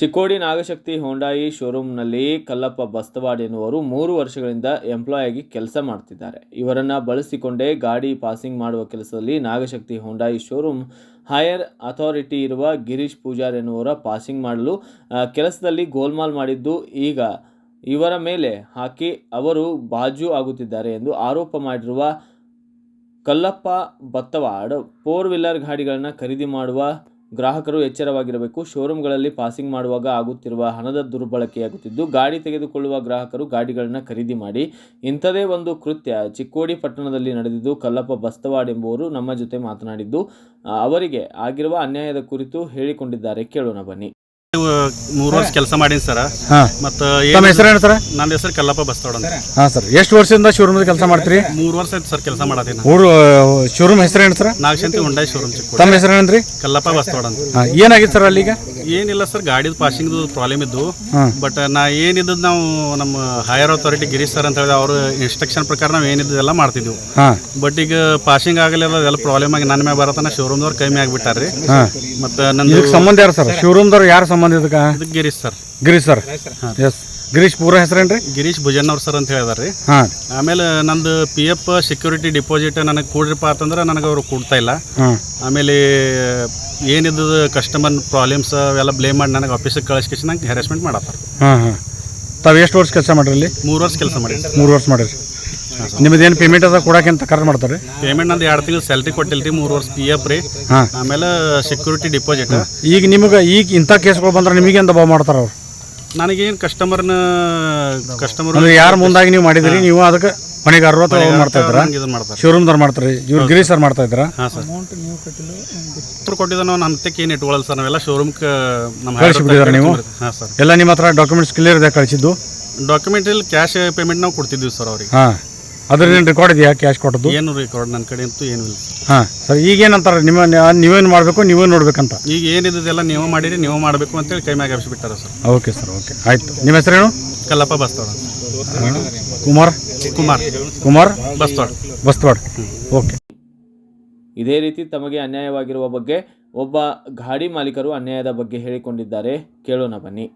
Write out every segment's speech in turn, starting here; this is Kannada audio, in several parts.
ಚಿಕ್ಕೋಡಿ ನಾಗಶಕ್ತಿ ಹೋಂಡಾಯಿ ಶೋರೂಮ್ನಲ್ಲಿ ಕಲ್ಲಪ್ಪ ಬಸ್ತವಾಡ್ ಎನ್ನುವರು 3 ವರ್ಷಗಳಿಂದ ಎಂಪ್ಲಾಯ್ ಆಗಿ ಕೆಲಸ ಮಾಡ್ತಿದ್ದಾರೆ. ಇವರನ್ನು ಬಳಸಿಕೊಂಡೇ ಗಾಡಿ ಪಾಸಿಂಗ್ ಮಾಡುವ ಕೆಲಸದಲ್ಲಿ ನಾಗಶಕ್ತಿ ಹೋಂಡಾಯಿ ಶೋರೂಮ್ ಹೈಯರ್ ಅಥಾರಿಟಿ ಇರುವ ಗಿರೀಶ್ ಪೂಜಾರ್ ಎನ್ನುವರ ಪಾಸಿಂಗ್ ಮಾಡಲು ಕೆಲಸದಲ್ಲಿ ಗೋಲ್ಮಾಲ್ ಮಾಡಿದ್ದು ಈಗ ಇವರ ಮೇಲೆ ಹಾಕಿ ಅವರು ಬಾಜು ಆಗುತ್ತಿದ್ದಾರೆ ಎಂದು ಆರೋಪ ಮಾಡಿರುವ ಕಲ್ಲಪ್ಪ ಬಸ್ತವಾಡ್ 4 ವೀಲರ್ ಗಾಡಿಗಳನ್ನು ಖರೀದಿ ಮಾಡುವ ಗ್ರಾಹಕರು ಎಚ್ಚರವಾಗಿರಬೇಕು. ಶೋರೂಮ್ಗಳಲ್ಲಿ ಪಾಸಿಂಗ್ ಮಾಡುವಾಗ ಆಗುತ್ತಿರುವ ಹಣದ ದುರ್ಬಳಕೆಯಾಗುತ್ತಿದ್ದು ಗಾಡಿ ತೆಗೆದುಕೊಳ್ಳುವ ಗ್ರಾಹಕರು ಗಾಡಿಗಳನ್ನು ಖರೀದಿ ಮಾಡಿ. ಇಂಥದೇ ಒಂದು ಕೃತ್ಯ ಚಿಕ್ಕೋಡಿ ಪಟ್ಟಣದಲ್ಲಿ ನಡೆದಿದ್ದು ಕಲ್ಲಪ್ಪ ಬಸ್ತವಾಡ್ ಎಂಬುವರು ನಮ್ಮ ಜೊತೆ ಮಾತನಾಡಿದ್ದು ಅವರಿಗೆ ಆಗಿರುವ ಅನ್ಯಾಯದ ಕುರಿತು ಹೇಳಿಕೊಂಡಿದ್ದಾರೆ. ಕೇಳೋಣ ಬನ್ನಿ. 3 ವರ್ಷ ಕೆಲಸ ಮಾಡೀನಿ ಸರ್. ಮತ್ತು ನಮ್ಮ ಹೆಸರೇನು ಸರ್? ನನ್ನ ಹೆಸರು ಕಲ್ಲಪ್ಪ ಬಸ್ತವಾಡ್ ಅಂತ. ಹಾಂ ಸರ್. ಎಷ್ಟು ವರ್ಷದಿಂದ ಶೋರೂಮ್ ಕೆಲಸ ಮಾಡ್ತೀರಿ? 3 ವರ್ಷ ಆಯ್ತು ಸರ್ ಕೆಲಸ ಮಾಡತ್ತೀನಿ. ಶೋರೂಮ್ ಹೆಸರೇನು ಸರ್? ನಾಗಶಕ್ತಿ ಹೋಂಡಾಯಿ ಶೋರೂಮ್ ಚಿಕ್ಕೋಡಿ. ತಮ್ಮ ಹೆಸರೇನ್ರಿ? ಕಲ್ಲಪ್ಪ ಬಸ್ತವಾಡ್ ಅಂತ. ಏನಾಗಿತ್ತು ಸರ್ ಅಲ್ಲಿಗ? ಏನಿಲ್ಲ ಸರ್, ಗಾಡಿದು ಪಾಸಿಂಗ್ ಪ್ರಾಬ್ಲಮ್ ಇದ್ದು. ಬಟ್ ನಾ ಏನಿದ್ದು ನಾವು ನಮ್ಮ ಹೈಯರ್ ಅಥಾರಿಟಿ ಗಿರೀಶ್ ಸರ್ ಅಂತ ಹೇಳಿದ್ರೆ ಅವ್ರ ಇನ್ಸ್ಟ್ರಕ್ಷನ್ ಪ್ರಕಾರ ನಾವು ಏನಿದ್ದೆಲ್ಲ ಮಾಡ್ತಿದ್ವಿ. ಬಟ್ ಈಗ ಪಾಸಿಂಗ್ ಆಗಲಿಲ್ಲ, ಎಲ್ಲ ಪ್ರಾಬ್ಲಮ್ ಆಗಿ ನನ್ನ ಮೇಲೆ ಬರತ್ತಾನ ಶೋರೂಮ್ದವ್ರು ಕಮ್ಮಿ ಆಗಿಬಿಟ್ಟಾರ್ರಿ. ಮತ್ತು ನನ್ನ ಸಂಬಂಧ ಯಾರು ಸರ್? ಶೋರೂಮ್ದವ್ರು ಯಾರು ಸಂಬಂಧ ಇದಕ್ಕೆ? Girish sir. Girish sir. S. Girish ಪೂರ ಹೆಸರೇನ್ರಿ? ಗಿರೀಶ್ ಭುಜನ್ನವ್ರು ಸರ್ ಅಂತ ಹೇಳಿದಾರೆ. ಆಮೇಲೆ ನಂದು PF ಸೆಕ್ಯೂರಿಟಿ ಡಿಪಾಸಿಟ್ ನನಗೆ ಕೊಡ್ರಿಪ್ಪ ಅಂತಂದ್ರೆ ನನಗೆ ಅವರು ಕೊಡ್ತಾ ಇಲ್ಲ. ಆಮೇಲೆ ಏನಿದ್ದು ಕಸ್ಟಮರ್ ಪ್ರಾಬ್ಲಮ್ಸ್ ಅವೆಲ್ಲ ಬ್ಲೇಮ್ ಮಾಡಿ ನನಗೆ ಆಫೀಸಿಗೆ ಕಳಿಸ್ಕೇಸಿ ನಂಗೆ ಹ್ಯಾರಾಸ್ಮೆಂಟ್ ಮಾಡತ್ತಾರೆ. ತಾವು ಎಷ್ಟು ವರ್ಷ ಕೆಲಸ ಮಾಡಿರಿ ಇಲ್ಲಿ? 3 ವರ್ಷ ಕೆಲಸ ಮಾಡಿ. 3 ವರ್ಷ ಮಾಡಿರಿ. ನಿಮ್ಮದೇನು ಪೇಮೆಂಟ್ ಅದ ಕೊಡಕ್ಕೆ ಅಂತ ಕರೆ ಮಾಡ್ತಾರೆ? ಪೇಮೆಂಟ್ ನಂದು 2 ತಿಂಗಳು ಸ್ಯಾಲ್ರಿ ಕೊಟ್ಟಿಲ್ರಿ, 3 ವರ್ಷ PF ರೀ, ಆಮೇಲೆ ಸೆಕ್ಯೂರಿಟಿ ಡಿಪಾಸಿಟ್. ಈಗ ನಿಮಗೆ ಈಗ ಇಂಥ ಕೇಸ್ಗಳು ಬಂದ್ರೆ ನಿಮಗೆ ದಬಾವ್ ಮಾಡ್ತಾರೆ ಅವ್ರು? ನನಗೇನು ಕಸ್ಟಮರ್ ಯಾರು ಮುಂದಾಗಿ ನೀವು ಮಾಡಿದ್ರಿ, ನೀವು ಅದಕ್ಕೆ ಹೊಣೆಗಾರರು ಅಥವಾ ಮಾಡ್ತಾ ಇದ್ರ? ಶೋರೂಮ್ದವ್ರು ಮಾಡ್ತಾರೆ, ಇವ್ರು ಗಿರೀಶ್ ಸರ್ ಮಾಡ್ತಾ ಇದ್ರ? ಹಾಂ ಸರ್. ಕೊಟ್ಟಿದ್ದ ನಾವು ನಮ್ಮ ತೆಕ್ಕೆ ಏನು ಇಟ್ಕೊಳ್ಳಲ್ಲ ಸರ್, ನಾವೆಲ್ಲ ಶೋರೂಮ್ಗೆ ನಮ್ಮ ಕಳಿಸಿಬಿಟ್ಟಿದ್ದಾರೆ ನೀವು? ಹಾಂ ಸರ್. ಎಲ್ಲ ನಿಮ್ಮ ಹತ್ರ ಡಾಕ್ಯುಮೆಂಟ್ಸ್ ಕ್ಲಿಯರ್ ಇದೆ ಕಳಿಸಿದ್ದು? ಡಾಕ್ಯುಮೆಂಟಲ್ಲಿ ಕ್ಯಾಶ್ ಪೇಮೆಂಟ್ ನಾವು ಕೊಡ್ತಿದ್ವಿ ಸರ್ ಅವ್ರಿಗೆ. ಹಾಂ, ಅದ್ರದ್ದೇನು ರೆಕಾರ್ಡ್ ಇದೆಯಾ ಕ್ಯಾಶ್ ಕೊಟ್ಟದ್ದು? ಏನು ರೆಕಾರ್ಡ್ ನನ್ನ ಕಡೆ ಅಂತೂ ಏನೂ ಇಲ್ಲ. ಹಾಂ ಸರ್. ಈಗೇನಂತಾರೆ ನೀವೇನು ಮಾಡಬೇಕು, ನೀವೇನು ನೋಡ್ಬೇಕಂತ? ಈಗ ಏನಿದೆಲ್ಲ ನೀವು ಮಾಡಿರಿ, ನೀವು ಮಾಡಬೇಕು ಅಂತೇಳಿ ಕೈ ಮ್ಯಾಗ ಹಬ್ಬಿಬಿಟ್ಟಾರ ಸರ್. ಓಕೆ ಸರ್, ಓಕೆ ಆಯಿತು. ನಿಮ್ಮ ಹೆಸರೇನು? ಕಲ್ಲಪ್ಪ ಬಸ್ತವಾಡ್. ಕುಮಾರ್ ಬಸ್ತವಾಡ್. ಓಕೆ. ಇದೇ ರೀತಿ ತಮಗೆ ಅನ್ಯಾಯವಾಗಿರುವ ಬಗ್ಗೆ ಒಬ್ಬ ಗಾಡಿ ಮಾಲೀಕರು ಅನ್ಯಾಯದ ಬಗ್ಗೆ ಹೇಳಿಕೊಂಡಿದ್ದಾರೆ. ಕೇಳೋಣ ಬನ್ನಿ.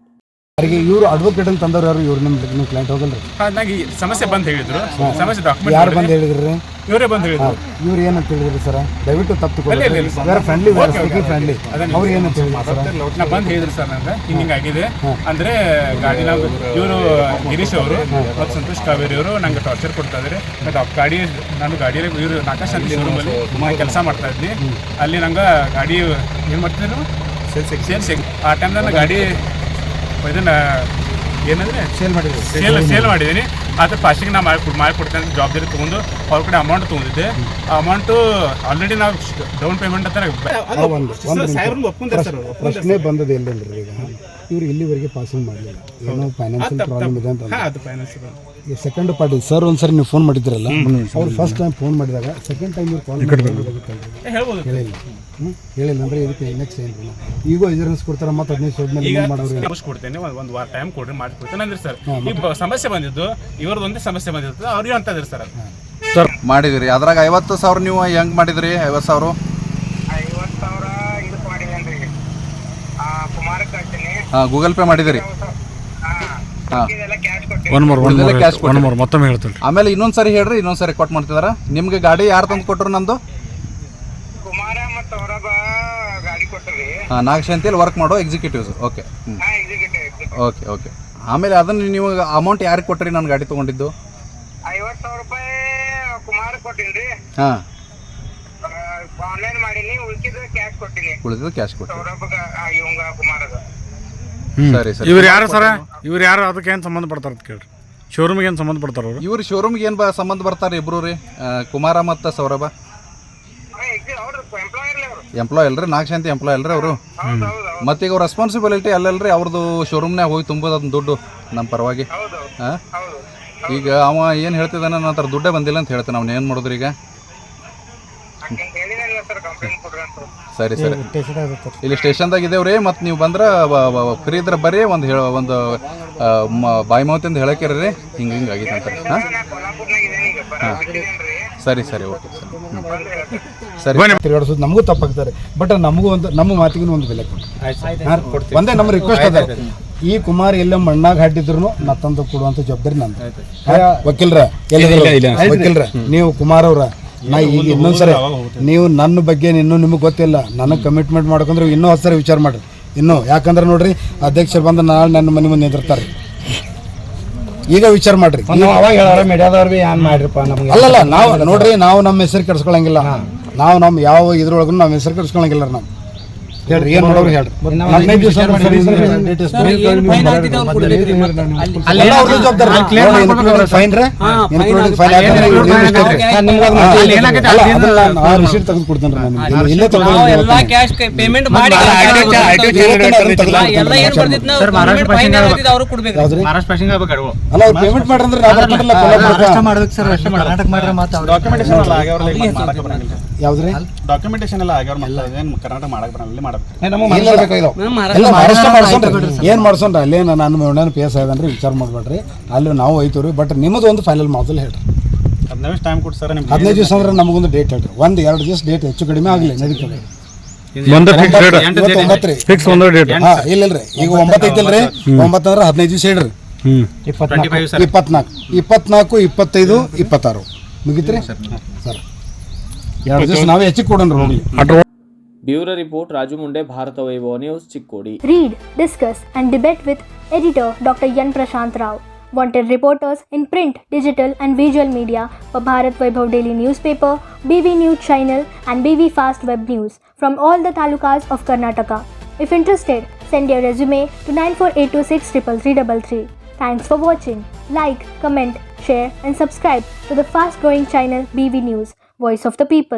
ಅವರಿಗೆ ಇವರು ಅಡ್ವೊಕೇಟ್ ಅಂತ ತಂದವ್ರು ಯಾರು? ಇವ್ರು ನಿಮ್ಮ ಕ್ಲೈಂಟ್ ಹೋಗಲ್ರಿ? ನನಗೆ ಸಮಸ್ಯೆ ಬಂದು ಹೇಳಿದ್ರು. ಸಮಸ್ಯೆ ಡಾಕ್ಯುಮೆಂಟ್ ಯಾರು ಬಂದು ಹೇಳಿದ್ರಿ? ಇವರೇ ಬಂದು ಹೇಳಿದ್ರು. ಇವ್ರು ಏನಂತ ಹೇಳಿದ್ರಿ ಸರ್? ದಯವಿಟ್ಟು ತಪ್ಪು ವೇರ್ ಫ್ರೆಂಡ್ಲಿ, ಫ್ರೆಂಡ್ಲಿ. ಅವ್ರು ಏನಂತ ಹೇಳಿದ್ರು ಸರ್? ನಾ ಬಂದು ಹೇಳಿದ್ರು ಸರ್, ನನಗೆ ಹಿಂಗೆ ಆಗಿದೆ ಅಂದರೆ ಗಾಡಿ ನಾವು ಇವರು ಗಿರೀಶ್ ಅವರು ಮತ್ತು ಸಂತೋಷ್ ಕಾವೇರಿ ಅವರು ನಂಗೆ ಟಾರ್ಚರ್ ಕೊಡ್ತಾ ಇದ್ದಾರೆ. ಮತ್ತು ಗಾಡಿ ನಾನು ಗಾಡಿಯಲ್ಲಿ ಇವರು ನಾಕಾಶ್ ಅಂತ ಶೋರೂಮಲ್ಲಿ ಕೆಲಸ ಮಾಡ್ತಾ ಇದ್ವಿ. ಅಲ್ಲಿ ನಂಗೆ ಗಾಡಿ ಏನು ಮಾಡ್ತಿದ್ರು ಸೇಲ್ಸ್. ಆ ಟೈಮ್ ನನ್ನ ಗಾಡಿ ಇದನ್ನು ಏನಂದರೆ ಸೇಲ್ ಮಾಡಿದ್ದೀನಿ. ಅದ್ರ ಪಾಸಿಂಗ್ ನಾ ಮಾಡಿಕೊಡ್ತೇನೆ ಜವಾಬ್ದಾರಿ ತೊಗೊಂಡು ಅವ್ರ ಕಡೆ ಅಮೌಂಟ್ ತೊಗೊಂಡಿದ್ದೆ. ಆ ಅಮೌಂಟು ಆಲ್ರೆಡಿ ನಾವು ಡೌನ್ ಪೇಮೆಂಟ್ ಅಂತ ಪ್ರಶ್ನೆ ಬಂದದ್ದು ಎಲ್ಲಂದ್ರಿ. ಈಗ ಇವರು ಇಲ್ಲಿವರೆಗೆ ಪಾಸಿಂಗ್ ಮಾಡಲಿಲ್ಲ, ಏನೋ ಫೈನಾನ್ಷಿಯಲ್ ಪ್ರಾಬ್ಲಮ್ ಇದೆ ಅಂತ. ಅದು ಫೈನಾನ್ಷಿಯಲ್ ಈ ಸೆಕೆಂಡ್ ಪಾರ್ಟಿ ಸರ್ ಒಂದ್ಸರಿ ನೀವು ಫೋನ್ ಮಾಡಿದ್ರಲ್ಲ, ಅವ್ರು ಫಸ್ಟ್ ಟೈಮ್ ಫೋನ್ ಮಾಡಿದಾಗ ಸೆಕೆಂಡ್ ಟೈಮ್ ಇವ್ರು ಕಾಲ್ ಹೇಳಿಲ್ಲ ಅಂದರೆ ಇದಕ್ಕೆ ನೆಕ್ಸ್ಟ್ ಏನಿಲ್ಲ. ಈಗ ಇನ್ಶೂರೆನ್ಸ್ ಕೊಡ್ತಾರೆ, ಮತ್ತು 15 ವರ್ಷ ಮೇಲೆ ಮಾಡೋರು ಕೊಡ್ತೇನೆ, ಒಂದು ವಾರ ಟೈಮ್ ಕೊಡ್ರಿ ಮಾಡಿಕೊಡ್ತೇನೆ ಅಂದ್ರೆ ಸರ್. ಈಗ ಸಮಸ್ಯೆ ಬಂದಿದ್ದು ಇವ್ರದ್ದು ಒಂದೇ ಸಮಸ್ಯೆ ಬಂದಿತ್ತು, ಅವ್ರಿಗೆ ಅಂತ ಇದ್ರಿ ಸರ್. ಸರ್ ಮಾಡಿದಿರಿ, ಅದ್ರಾಗ 50,000 ನೀವು ಹೆಂಗೆ ಮಾಡಿದ್ರಿ? 50,000 ಹಾಂ ಗೂಗಲ್ ಪೇ ಮಾಡಿದಿರಿ? ಮತ್ತೊಮ್ಮೆ ಹೇಳ್ತೀನಿ. ಆಮೇಲೆ ಇನ್ನೊಂದ್ಸರಿ ಹೇಳ್ರಿ, ಇನ್ನೊಂದ್ಸರಿ ಕೊಟ್ಟು ಮಾಡ್ತಿದಾರ. ನಿಮ್ಗೆ ಗಾಡಿ ಯಾರು ತಂದು ಕೊಟ್ಟರು? ನಂದು ಹಾಂ ನಾಗಶಾಂತಿಯಲ್ಲಿ ವರ್ಕ್ ಮಾಡೋ ಎಕ್ಸಿಕ್ಯೂಟಿವ್ಸ್. Okay okay okay. ಆಮೇಲೆ ಅದನ್ನು ನೀವು ಅಮೌಂಟ್ ಯಾರಿಗೆ ಕೊಟ್ರಿ? ನಾನು ಗಾಡಿ ತೊಗೊಂಡಿದ್ದು 50,000 ರೂಪಾಯಿ ಕುಮಾರ್ ಕೊಟ್ಟಿನಿ. ಹಾಂ, ಆನ್ಲೈನ್ ಮಾಡೀನಿ, ಉಳಿದಿದ್ದು ಕ್ಯಾಶ್ ಕೊಟ್ಟಿನಿ. ಸರಿ ಸರಿ. ಇವ್ರು ಯಾರು ಸರ? ಇವ್ರು ಯಾರು? ಅದಕ್ಕೆ ಏನು ಸಂಬಂಧ ಪಡ್ತಾರೆ ಅಂತ ಕೇಳ್ರಿ. ಶೋರೂಮಿಗೆ ಏನು ಸಂಬಂಧ ಪಡ್ತಾರೆ ಅವರು? ಇವ್ರು ಶೋರೂಮ್ಗೆ ಏನು ಸಂಬಂಧ ಬರ್ತಾರೆ ಇಬ್ರು ರೀ? ಕುಮಾರ ಮತ್ತು ಸೌರಭ ಎಂಪ್ಲಾಯ್ ಅಲ್ರಿ? ನಾಗಶಾಂತಿ ಎಂಪ್ಲಾಯ್ ಅಲ್ರಿ ಅವರು? ಮತ್ತೀಗ ಅವ್ರ ರೆಸ್ಪಾನ್ಸಿಬಿಲಿಟಿ ಅಲ್ಲಲ್ರಿ ಅವ್ರದ್ದು ಶೋರೂಮ್ನಾಗ ಹೋಗಿ ತುಂಬೋದು ಅದನ್ನ ದುಡ್ಡು ನಮ್ಮ ಪರವಾಗಿ. ಹಾಂ, ಈಗ ಅವ ಏನು ಹೇಳ್ತಿದ್ದಾನೆ, ನನ್ನ ಹತ್ರ ದುಡ್ಡೇ ಬಂದಿಲ್ಲ ಅಂತ ಹೇಳ್ತಾನೆ. ಅವ್ನು ಏನು ಮಾಡಿದ್ರಿ ಈಗ? ಸರಿ ಸರಿ, ಇಲ್ಲಿ ಸ್ಟೇಷನ್ದಾಗ ಇದೇವ್ರಿ. ಮತ್ತು ನೀವು ಬಂದ್ರೆ ಫ್ರೀ ಇದ್ರೆ ಬರ್ರಿ, ಒಂದು ಬಾಯಿ ಮೌತಿಂದ ಹೇಳಕ್ಕಿರಿ ಹಿಂಗೆ ಹಿಂಗೆ ಆಗೈತೆ ಅಂತ. ಹಾಂ ಹಾಂ ಸರಿ ಓಕೆ ಸರಿ ತಿರುಗಾಡಿಸೋದು ನಮಗೂ ತಪ್ಪಾಗ್ತಾರೆ, ಬಟ್ ನಮಗೂ ಒಂದು ನಮ್ಮ ಮಾತಿಗೂ ಒಂದು ಬೆಲೆ ಕೊಡ್ತೀವಿ. ಒಂದೇ ನಮ್ಮ ರಿಕ್ವೆಸ್ಟ್ ಅದ, ಈ ಕುಮಾರ್ ಎಲ್ಲ ಮಣ್ಣಾಗ ಹಾಡಿದ್ರು ನಾ ತಂದು ಕೊಡುವಂತ ಜವಾಬ್ದಾರಿ ನಂದು. ವಕೀಲ್ರ ನೀವು ಕುಮಾರ್ ಅವ್ರ, ನಾ ಈಗ ಇನ್ನೊಂದ್ಸರಿ ನೀವು ನನ್ನ ಬಗ್ಗೆ ಇನ್ನೂ ನಿಮಗೆ ಗೊತ್ತಿಲ್ಲ, ನನಗೆ ಕಮಿಟ್ಮೆಂಟ್ ಮಾಡ್ಕೊಂಡ್ರೆ ಇನ್ನೂ 10 ಸರಿ ವಿಚಾರ ಮಾಡ್ರಿ ಇನ್ನೂ. ಯಾಕಂದ್ರೆ ನೋಡ್ರಿ ಅಧ್ಯಕ್ಷರು ಬಂದು ನಾಳೆ ನನ್ನ ಮನೆ ಮುಂದೆ ನಿಂತಿರ್ತಾರೆ, ಈಗ ವಿಚಾರ ಮಾಡ್ರಿ. ಅಲ್ಲಲ್ಲ ನಾವು ನೋಡ್ರಿ, ನಾವು ನಮ್ಮ ಹೆಸರು ಕೆಡಿಸ್ಕೊಳಂಗಿಲ್ಲ, ನಾವು ನಮ್ಮ ಯಾವ ಇದ್ರೊಳಗೂ ನಮ್ಮ ಹೆಸರು ಕೆಡಿಸ್ಕೊಳಂಗಿಲ್ಲ. ನಾವು ಹೇಳ್ರಿ ಏನು ಮಾಡೋರು ಹೇಳ್ರಿ. 15 ದಿವಸ ರಿಸೀಟ್ ತೆಗೆದು ಕೊಡ್ತೇನೆ ಇಲ್ಲೇ ಅಲ್ಲ ಅವ್ರು ಪೇಮೆಂಟ್ ಮಾಡ್ರಂದ್ರೆ ಯಾವ್ದ್ರಿ ಡಾಕ್ಯುಮೆಂಟೇಶನ್ ಎಲ್ಲ ಆಗ್ಯಾವ, ಕರ್ನಾಟಕ ಮಾಡಕ್ ಬರಲ್ಲ ಮಾಡಬೇಕು. ಏನ್ ಮಾಡ್ಸೋಣ್ರಿ ಅಲ್ಲೇ ನಾನು ಪಿ ಎಸ್ ಆಯ್ದನ್ರಿ, ವಿಚಾರ ಮಾಡ್ಬೇಡ್ರಿ, ಅಲ್ಲಿ ನಾವು ಹೋಯ್ತೀವ್ರಿ. ಬಟ್ ನಿಮ್ಮದು ಒಂದು ಫೈನಲ್ ಮಾತಲ್ಲಿ ಹೇಳ್ರಿ. 15 ಟೈಮ್ ಕೊಟ್ಟು ಸರ್, 15 ದಿವಸ ಅಂದ್ರೆ ನಮಗೊಂದು ಡೇಟ್ ಹೇಳ್ರಿ, 1-2 ದಿವಸ ಡೇಟ್ ಹೆಚ್ಚು ಕಡಿಮೆ ಆಗಲಿ ನಡೀತದೆ. ಇಲ್ಲಲ್ರಿ ಈಗ 9 ಐತಿಲ್ರಿ, 9 ಅಂದ್ರೆ 15 ದಿವಸ ಹೇಳ್ರಿ. 24, 25, 26 ಮುಗಿತ್ರಿ ಸರ್. 2 ದಿವಸ ನಾವೇ ಹೆಚ್ಚಿಗೆ ಕೊಡೋಣ್ರಿ ಹೋಗ್ಲಿ. ಬ್ಯೂರೋ ರಿಪೋರ್ಟ್ ರಾಜು ಮುಂಡೆ, ಭಾರತ ವೈಭವ news, Chikkodi. Read, discuss and debate with editor Dr. Yan Prashant Rao. Wanted reporters in print, digital and visual media for Bharat Vaibhav Daily Newspaper, BV News Channel and BV Fast Web News from all the talukas of Karnataka. If interested, send your resume to 9482633333. Thanks for watching. Like, comment, share and subscribe to the fast growing channel BV News, Voice of the People.